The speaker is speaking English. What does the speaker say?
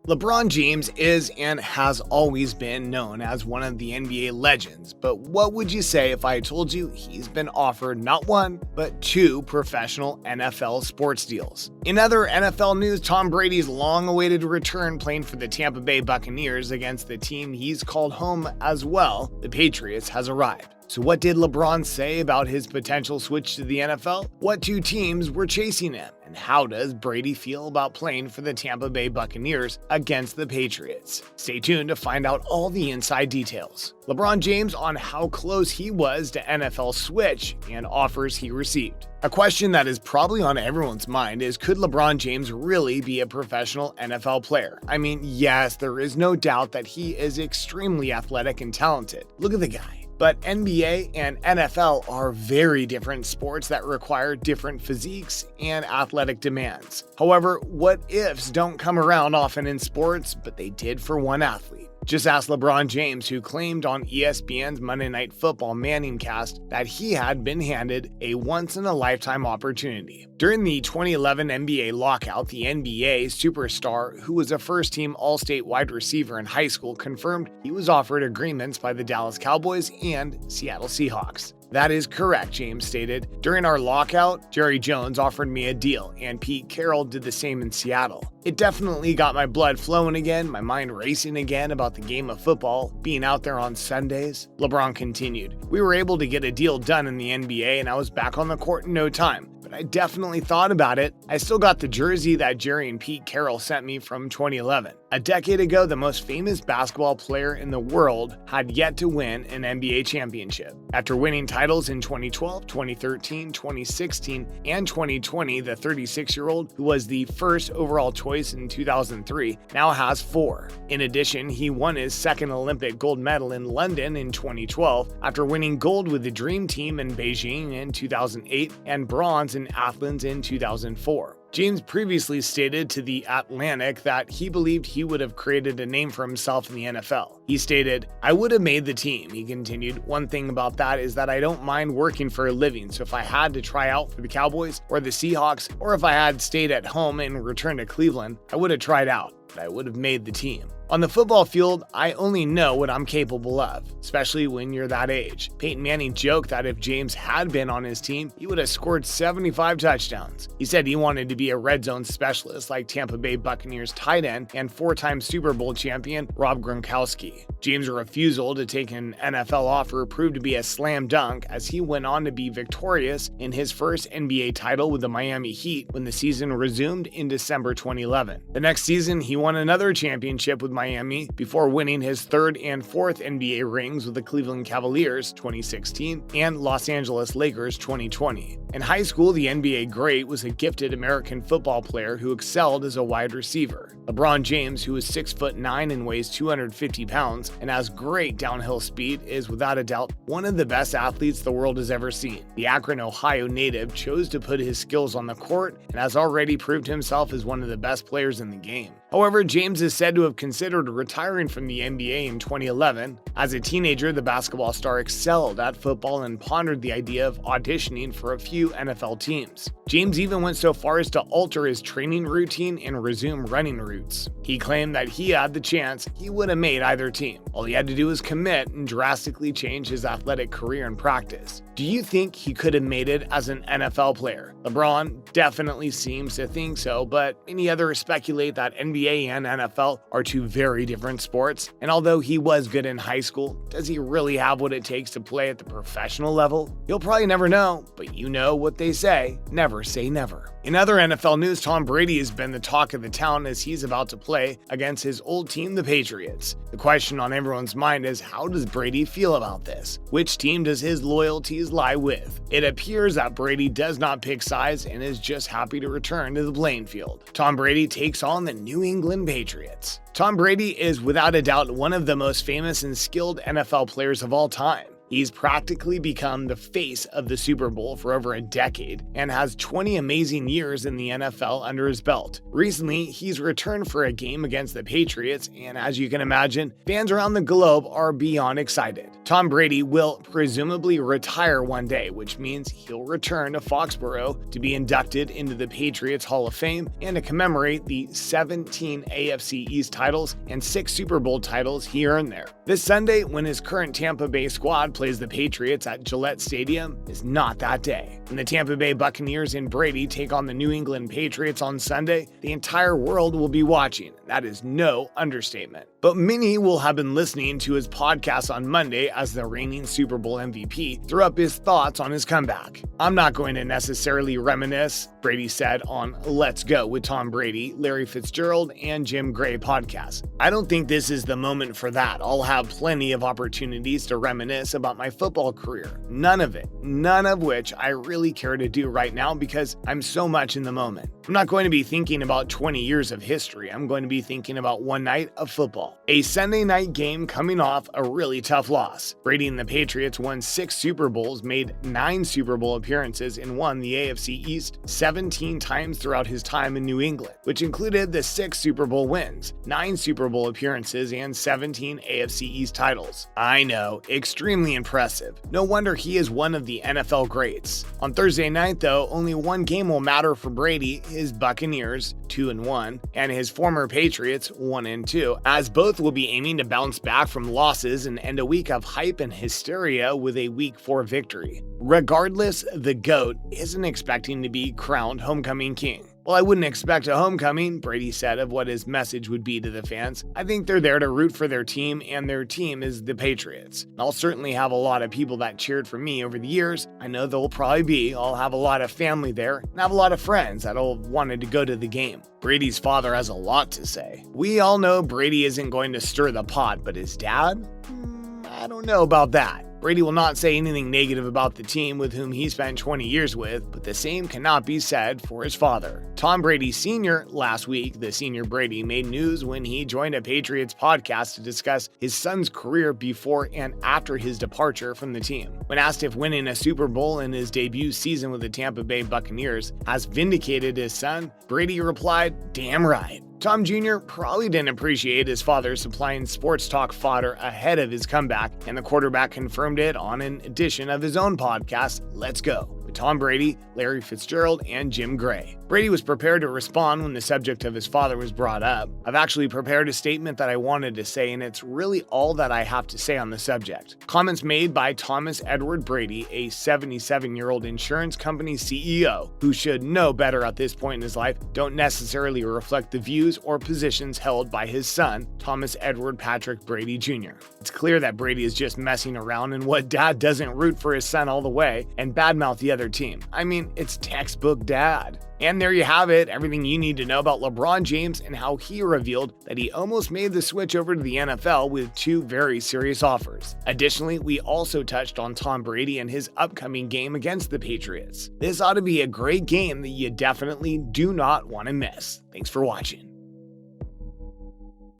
LeBron James is and has always been known as one of the NBA legends, but what would you say if I told you he's been offered not one, but two professional NFL sports deals? In other NFL news, Tom Brady's long-awaited return playing for the Tampa Bay Buccaneers against the team he's called home as well, the Patriots, has arrived. So what did LeBron say about his potential switch to the NFL? What two teams were chasing him? And how does Brady feel about playing for the Tampa Bay Buccaneers against the Patriots? Stay tuned to find out all the inside details. LeBron James on how close he was to NFL switch and offers he received. A question that is probably on everyone's mind is, could LeBron James really be a professional NFL player? I mean, yes, there is no doubt that he is extremely athletic and talented. Look at the guy. But NBA and NFL are very different sports that require different physiques and athletic demands. However, what-ifs don't come around often in sports, but they did for one athlete. Just ask LeBron James, who claimed on ESPN's Monday Night Football Manning cast that he had been handed a once-in-a-lifetime opportunity. During the 2011 NBA lockout, the NBA superstar, who was a first-team All-State wide receiver in high school, confirmed he was offered agreements by the Dallas Cowboys and Seattle Seahawks. That is correct, James stated. During our lockout, Jerry Jones offered me a deal, and Pete Carroll did the same in Seattle. It definitely got my blood flowing again, my mind racing again about the game of football, being out there on Sundays. LeBron continued. We were able to get a deal done in the NBA, and I was back on the court in no time. But I definitely thought about it. I still got the jersey that Jerry and Pete Carroll sent me from 2011. A decade ago, the most famous basketball player in the world had yet to win an NBA championship. After winning titles in 2012, 2013, 2016, and 2020, the 36-year-old, who was the first overall choice in 2003, now has 4. In addition, he won his second Olympic gold medal in London in 2012 after winning gold with the Dream Team in Beijing in 2008 and bronze in Athens in 2004. James previously stated to The Atlantic that he believed he would have created a name for himself in the NFL. He stated, "I would have made the team," he continued. "One thing about that is that I don't mind working for a living, so if I had to try out for the Cowboys or the Seahawks, or if I had stayed at home and returned to Cleveland, I would have tried out, but I would have made the team. On the football field, I only know what I'm capable of, especially when you're that age." Peyton Manning joked that if James had been on his team, he would have scored 75 touchdowns. He said he wanted to be a red zone specialist like Tampa Bay Buccaneers tight end and 4-time Super Bowl champion Rob Gronkowski. James' refusal to take an NFL offer proved to be a slam dunk, as he went on to be victorious in his first NBA title with the Miami Heat when the season resumed in December 2011. The next season, he won another championship with Miami before winning his 3rd and 4th NBA rings with the Cleveland Cavaliers 2016 and Los Angeles Lakers 2020. In high school, the NBA great was a gifted American football player who excelled as a wide receiver. LeBron James, who is 6'9" and weighs 250 pounds and has great downhill speed, is without a doubt one of the best athletes the world has ever seen. The Akron, Ohio native chose to put his skills on the court and has already proved himself as one of the best players in the game. However, James is said to have considered retiring from the NBA in 2011. As a teenager, the basketball star excelled at football and pondered the idea of auditioning for a few NFL teams. James even went so far as to alter his training routine and resume running routes. He claimed that he had the chance, he would have made either team. All he had to do was commit and drastically change his athletic career and practice. Do you think he could have made it as an NFL player? LeBron definitely seems to think so, but many others speculate that NBA and NFL are two very different sports. And although he was good in high school, does he really have what it takes to play at the professional level? You'll probably never know, but you know what they say, never say never. In other NFL news, Tom Brady has been the talk of the town as he's about to play against his old team, the Patriots. The question on everyone's mind is, how does Brady feel about this? Which team does his loyalties lie with? It appears that Brady does not pick sides and is just happy to return to the playing field. Tom Brady takes on the New England Patriots. Tom Brady is without a doubt one of the most famous and skilled NFL players of all time. He's practically become the face of the Super Bowl for over a decade and has 20 amazing years in the NFL under his belt. Recently, he's returned for a game against the Patriots, and as you can imagine, fans around the globe are beyond excited. Tom Brady will presumably retire one day, which means he'll return to Foxborough to be inducted into the Patriots Hall of Fame and to commemorate the 17 AFC East titles and 6 Super Bowl titles he earned there. This Sunday, when his current Tampa Bay squad plays the Patriots at Gillette Stadium, is not that day. When the Tampa Bay Buccaneers and Brady take on the New England Patriots on Sunday, the entire world will be watching. That is no understatement. But many will have been listening to his podcast on Monday as the reigning Super Bowl MVP threw up his thoughts on his comeback. "I'm not going to necessarily reminisce," Brady said on Let's Go with Tom Brady, Larry Fitzgerald, and Jim Gray podcast. "I don't think this is the moment for that. I'll have plenty of opportunities to reminisce about my football career. None of which I really care to do right now because I'm so much in the moment. I'm not going to be thinking about 20 years of history. I'm going to be thinking about one night of football." A Sunday night game coming off a really tough loss. Brady and the Patriots won 6 Super Bowls, made 9 Super Bowl appearances, and won the AFC East 17 times throughout his time in New England, which included the 6 Super Bowl wins, 9 Super Bowl appearances, and 17 AFC East titles. I know, extremely impressive. No wonder he is one of the NFL greats. On Thursday night, though, only one game will matter for Brady, his Buccaneers, 2-1, and his former Patriots, 1-2, as both will be aiming to bounce back from losses and end a week of hype and hysteria with a Week 4 victory. Regardless, the GOAT isn't expecting to be crowned homecoming king. "Well, I wouldn't expect a homecoming," Brady said of what his message would be to the fans. "I think they're there to root for their team, and their team is the Patriots. I'll certainly have a lot of people that cheered for me over the years. I know there'll probably be. I'll have a lot of family there, and have a lot of friends that'll have wanted to go to the game." Brady's father has a lot to say. We all know Brady isn't going to stir the pot, but his dad? I don't know about that. Brady will not say anything negative about the team with whom he spent 20 years with, but the same cannot be said for his father. Tom Brady Sr. last week, the senior Brady, made news when he joined a Patriots podcast to discuss his son's career before and after his departure from the team. When asked if winning a Super Bowl in his debut season with the Tampa Bay Buccaneers has vindicated his son, Brady replied, "Damn right." Tom Jr. probably didn't appreciate his father supplying sports talk fodder ahead of his comeback, and the quarterback confirmed it on an edition of his own podcast, Let's Go, with Tom Brady, Larry Fitzgerald, and Jim Gray. Brady was prepared to respond when the subject of his father was brought up. "I've actually prepared a statement that I wanted to say, and it's really all that I have to say on the subject." Comments made by Thomas Edward Brady, a 77-year-old insurance company CEO, who should know better at this point in his life, don't necessarily reflect the views or positions held by his son, Thomas Edward Patrick Brady Jr. It's clear that Brady is just messing around, and what dad doesn't root for his son all the way and badmouth the other team. I mean, it's textbook dad. And there you have it, everything you need to know about LeBron James and how he revealed that he almost made the switch over to the NFL with 2 very serious offers. Additionally, we also touched on Tom Brady and his upcoming game against the Patriots. This ought to be a great game that you definitely do not want to miss. Thanks for watching.